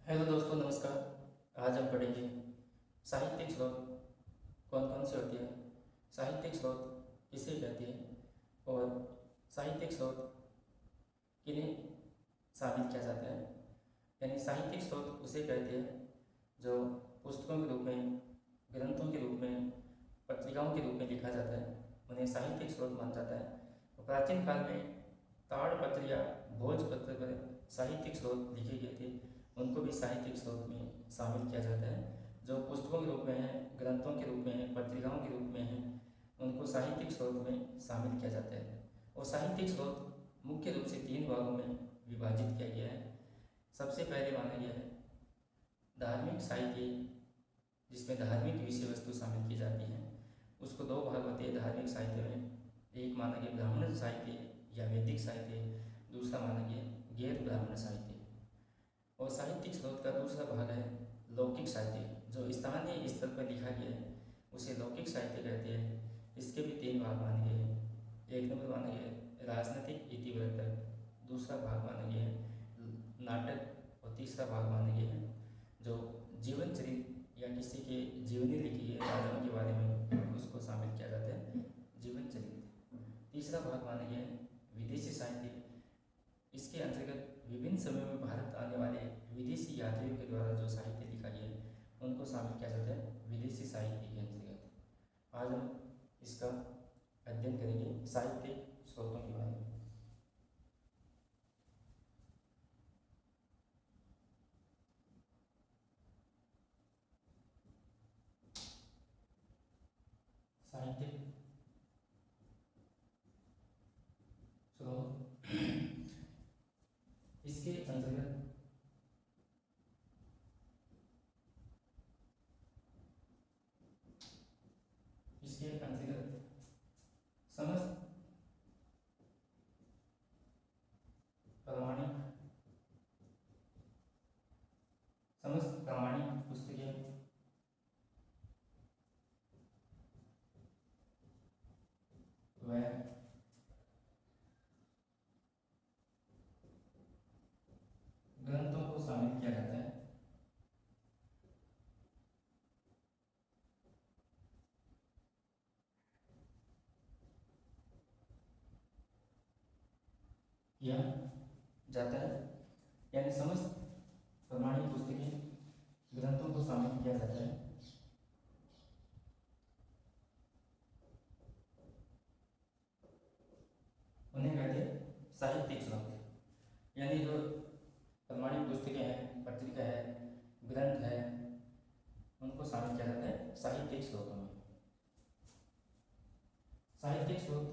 Hello दोस्तों, नमस्कार। आज हम पढ़ेंगे साहित्यिक स्रोत कौन कौन से होते हैं, साहित्यिक स्रोत किसे कहते हैं और साहित्यिक स्रोत किन्हें शामिल किया जाता है। यानी साहित्यिक स्रोत उसे कहते हैं जो पुस्तकों के रूप में, ग्रंथों के रूप में, पत्रिकाओं के रूप में लिखा जाता है, उन्हें साहित्यिक स्रोत माना जाता है। तो प्राचीन काल में ताड़पत्र या भोजपत्र पर साहित्यिक स्रोत लिखे गए थे, उनको भी साहित्यिक स्रोत में शामिल किया जाता है। जो पुस्तकों के रूप में है, ग्रंथों के रूप में है, पत्रिकाओं के रूप में है, उनको साहित्यिक स्रोत में शामिल किया जाता है। और साहित्यिक स्रोत मुख्य रूप से तीन भागों में विभाजित किया गया है। सबसे पहले माना गया है धार्मिक साहित्य, जिसमें धार्मिक विषय वस्तु शामिल की जाती है। उसको दो भाग होते हैं धार्मिक साहित्य में। एक माना गया ब्राह्मण साहित्य या वैदिक साहित्य, दूसरा माना गया गैर ब्राह्मण साहित्य। और साहित्यिक स्रोत का दूसरा भाग है लौकिक साहित्य, जो स्थानीय स्तर पर लिखा गया है उसे लौकिक साहित्य कहते हैं। इसके भी तीन भाग माने गए हैं। एक नंबर माना गया है राजनीतिक इतिवृत्त, दूसरा भाग माना गया है नाटक, और तीसरा भाग माना गया है जो जीवन चरित्र या किसी के जीवनी लिखी है राजाओं के बारे में, उसको शामिल किया जाता है जीवन चरित्र। तीसरा भाग माना गया है विदेशी साहित्य। इसके अंतर्गत विभिन्न समयों में भारत आने वाले विदेशी यात्रियों के द्वारा जो साहित्य लिखा गया है उनको शामिल किया जाता है विदेशी साहित्य के अंतर्गत। आज हम इसका अध्ययन करेंगे साहित्य स्रोतों के बारे में। साहित्य स्रोत इसके अंतर्गत इसके अंतर्गत समस्त प्रमाणिक पुस्तकें व ग्रंथों को शामिल किया जाता है। किया जाता है यानी समस्त प्रमाणिक पुस्तकें ग्रंथों को शामिल किया जाता है। उन्हें कहते हैं साहित्यिक स्रोत। यानी जो प्रमाणिक पुस्तकें हैं, पत्रिका है, ग्रंथ है, उनको शामिल किया जाता है साहित्यिक स्रोतों में। साहित्यिक स्रोत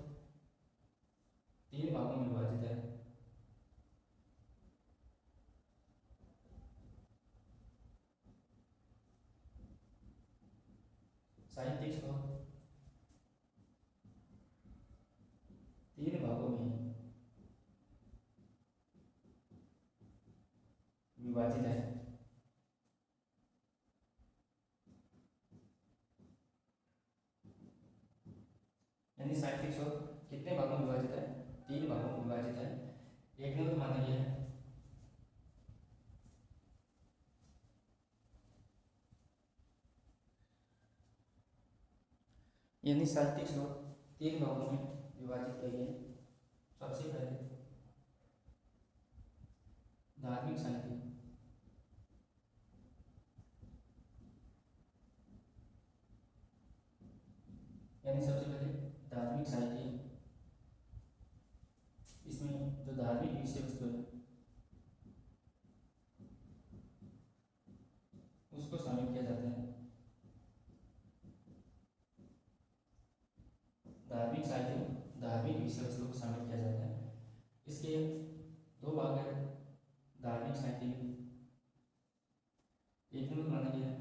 तीन भागों में विभाजित है। साहित्यिक स्रोत तीन भागों में विभाजित है। यानी साहित्यिक स्रोत कितने भागों में विभाजित है? तीन भागों में विभाजित है। एक नंबर माना गया है यानी साहित्यिक स्रोत तीन भागों में विभाजित किए गए। सबसे पहले धार्मिक साहित्य। यानी सबसे पहले धार्मिक साहित्य, इसमें जो धार्मिक विषय वस्तु है उसको शामिल किया जाता है। धार्मिक साहित्य, धार्मिक विषय वस्तु को शामिल किया जाता है। इसके दो भाग है धार्मिक साहित्य के। एक नंबर माना गया है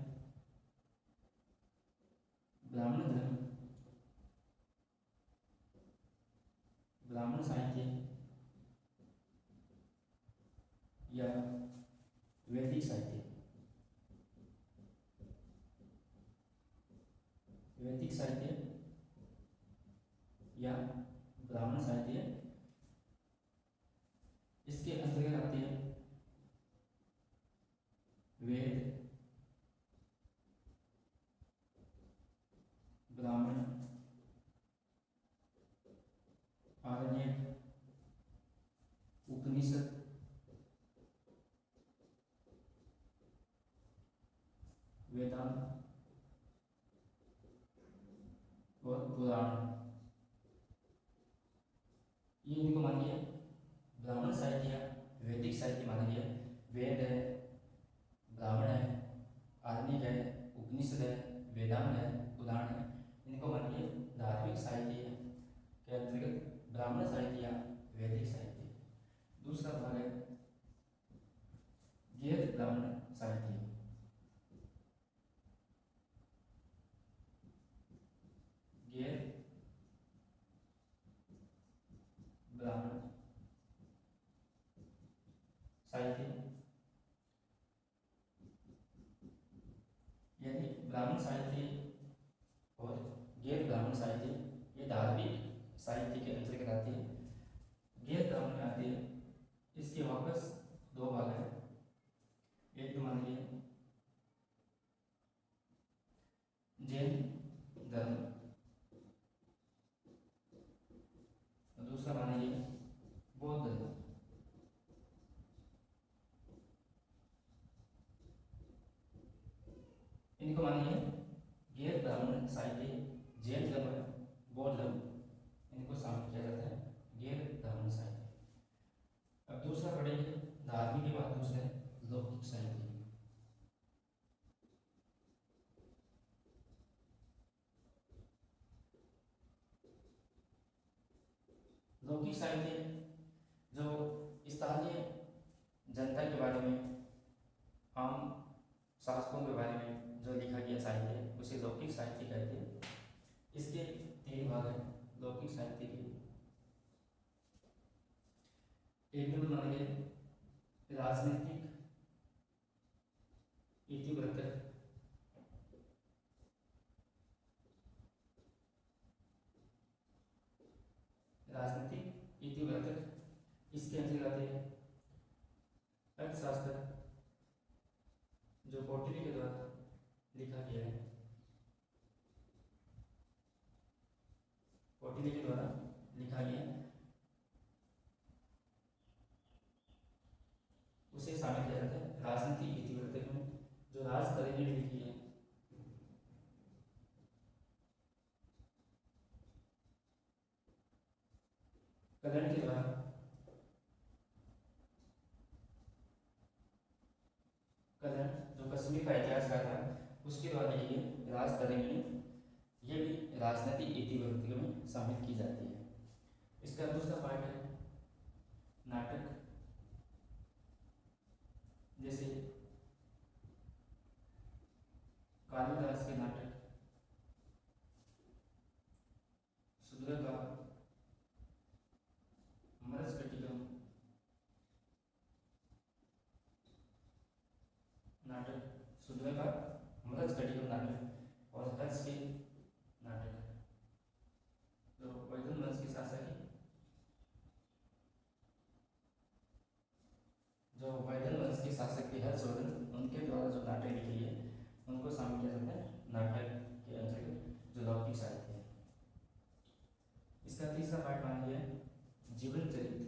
ब्राह्मण धर्म, ब्राह्मण साहित्य या वैदिक साहित्य। वैदिक साहित्य या ब्राह्मण साहित्य, इसके अंतर्गत आती है उपनिषद वेदांत और पुराण, ये इनको मान लिया ब्राह्मण साहित्य, वैदिक साहित्य माना गया। वेद है, ब्राह्मण है, आर्निक है, उपनिषद है, वेदांत है, पुराण है, इनको मान लिया धार्मिक साहित्य के अंतर्गत ब्राह्मण साहित्य या वैदिक साहित्य। दूसरा भाग है गैर ब्राह्मण साहित्य। गैर ब्राह्मण साहित्य यानी ब्राह्मण साहित्य और गैर ब्राह्मण साहित्य ये धार्मिक साहित्य के अंतर्गत आती है। गैर ब्राह्मण में आती है, इसके वापस दो भाग है। एक तो मान लीजिए जैन धर्म, दूसरा मान लीजिए बौद्ध धर्म। इनको मानिए गैर ब्राह्मण साहित्य, जैन धर्म, बौद्ध धर्म, इनको शामिल किया जाता है गैर ब्राह्मण साहित्य। अब दूसरा पढ़ेंगे धार्मिक के बाद दूसरा है लौकिक साहित्य। लौकिक साहित्य जो स्थानीय जनता के बारे में, आम शासकों के बारे में जो लिखा गया साहित्य है उसे लौकिक साहित्य कहते हैं। इसके तीन भाग हैं लौकिक साहित्य के। एक नंबर मानेंगे राजनीतिक इतिवृत्त, राजनीतिक इतिवृत्त। इसके अंतर्गत आते हैं अर्थशास्त्र जो कौटिल्य के द्वारा लिखा गया है, कौटिल्य के द्वारा लिखा गया है, उसे शामिल किया जाता है राजनीतिक इतिवृत्त में। जो राजतरंगिणी लिखी है, कल्याण के द्वारा, कल्याण जो कश्मीर का इतिहासकार था उसके द्वारा लिखी है राजतरंगिणी, ये भी राजनीतिक इतिवृत्त में शामिल की जाती है। इसका दूसरा पार्ट है नाटक, जैसे कालिदास के नाटक, सुंदर का मृच्छकटिकम नाटक, सुंदर का मृच्छकटिकम नाटक और हर्ष के नाटक जो वैदन वंश के शासक है, जो वैदन वंश के शासक थे हर्षवर्धन, उनके द्वारा जो नाटक लिखी है उनको शामिल किया जाता है नाटक के अंतर्गत जो लौकिक साहित्य है। इसका तीसरा पार्ट मान लिया जीवन चरित्र।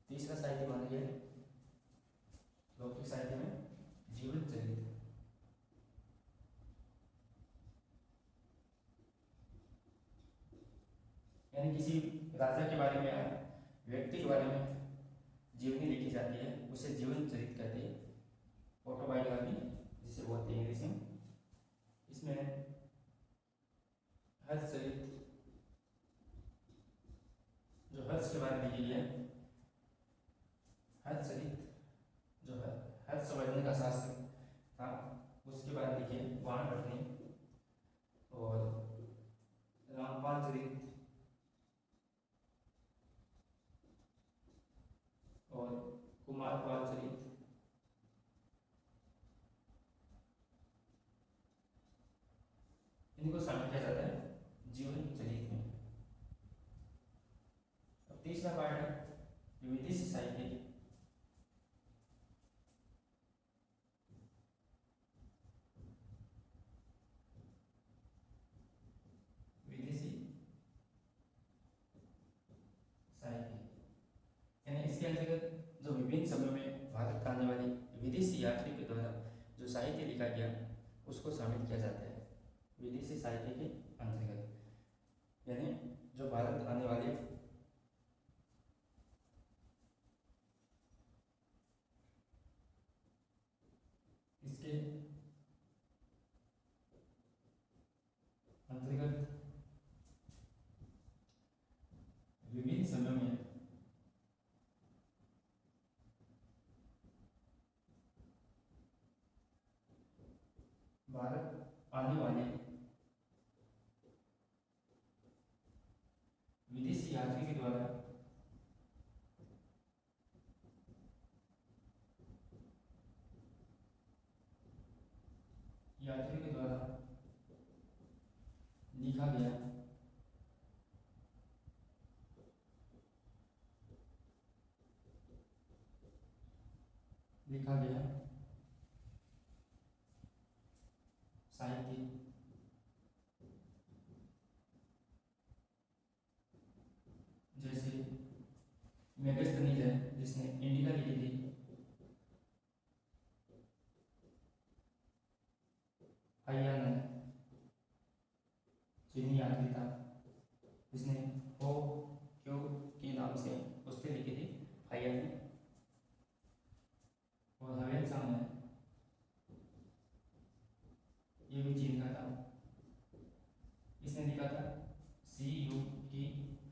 तीसरा साहित्य मान लिया लौकिक साहित्य में जीवन चरित्र। यानी किसी राजा के बारे में या व्यक्ति के बारे में जीवनी लिखी जाती है उसे जीवन चरित्र कहते हैं, ऑटोबायोग्राफी जिसे बोलते हैं इंग्लिश में। इसमें हर्ष चरित्र जो हर्ष के बारे में लिखी है, हर्ष चरित्र जो हर्षवर्धन का शासक था उसके बारे में लिखे वानपट्टनी, और रामपाल चरित्र और कुमारपाल चरित्र, इनको शामिल किया जाता है जीवन चरित्र में। अब तीसरा पार्ट है विदेशी साहित्य। विदेशी साहित्य यानी इसके विदेशी यात्री के द्वारा जो साहित्य लिखा गया उसको शामिल किया जाता है विदेशी साहित्य के अंतर्गत। यानी जो भारत आने वाले इसके अंतर्गत विभिन्न समय में भारत आने वाले विदेशी यात्री के द्वारा लिखा गया साहित्य जैसे मेगास्थनीज है जिसने इंडिका लिखी थी, हाइयान है चीनी यात्री था जिसने हो क्यू के नाम से उसने लिखी थी हाइयान ने, और हवेन सांग है ये भी चीन का था, इसने लिखा था सी यू की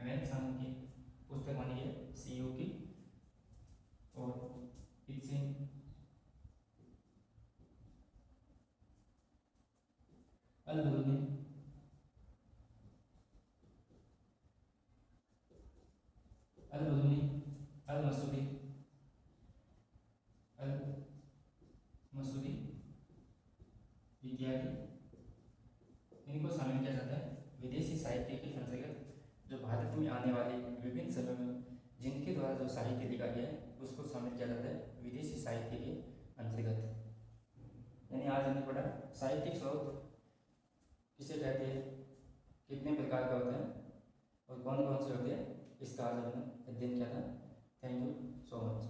हवेन सांग की पुस्तक बनी है सी यू की, और इत्सिन अल-बरूनी अल-मसूदी इत्यादि इनको शामिल किया जाता है विदेशी साहित्य के अंतर्गत। जो भारत में आने वाले विभिन्न समय में जिनके द्वारा जो साहित्य लिखा गया है उसको शामिल किया जाता है विदेशी साहित्य के अंतर्गत। यानी आज हमने पढ़ा साहित्यिक स्रोत किसे कहते हैं, कितने प्रकार का होता है और कौन कौन से होते हैं, इसका आज हमने अध्ययन किया था। Thank you so much.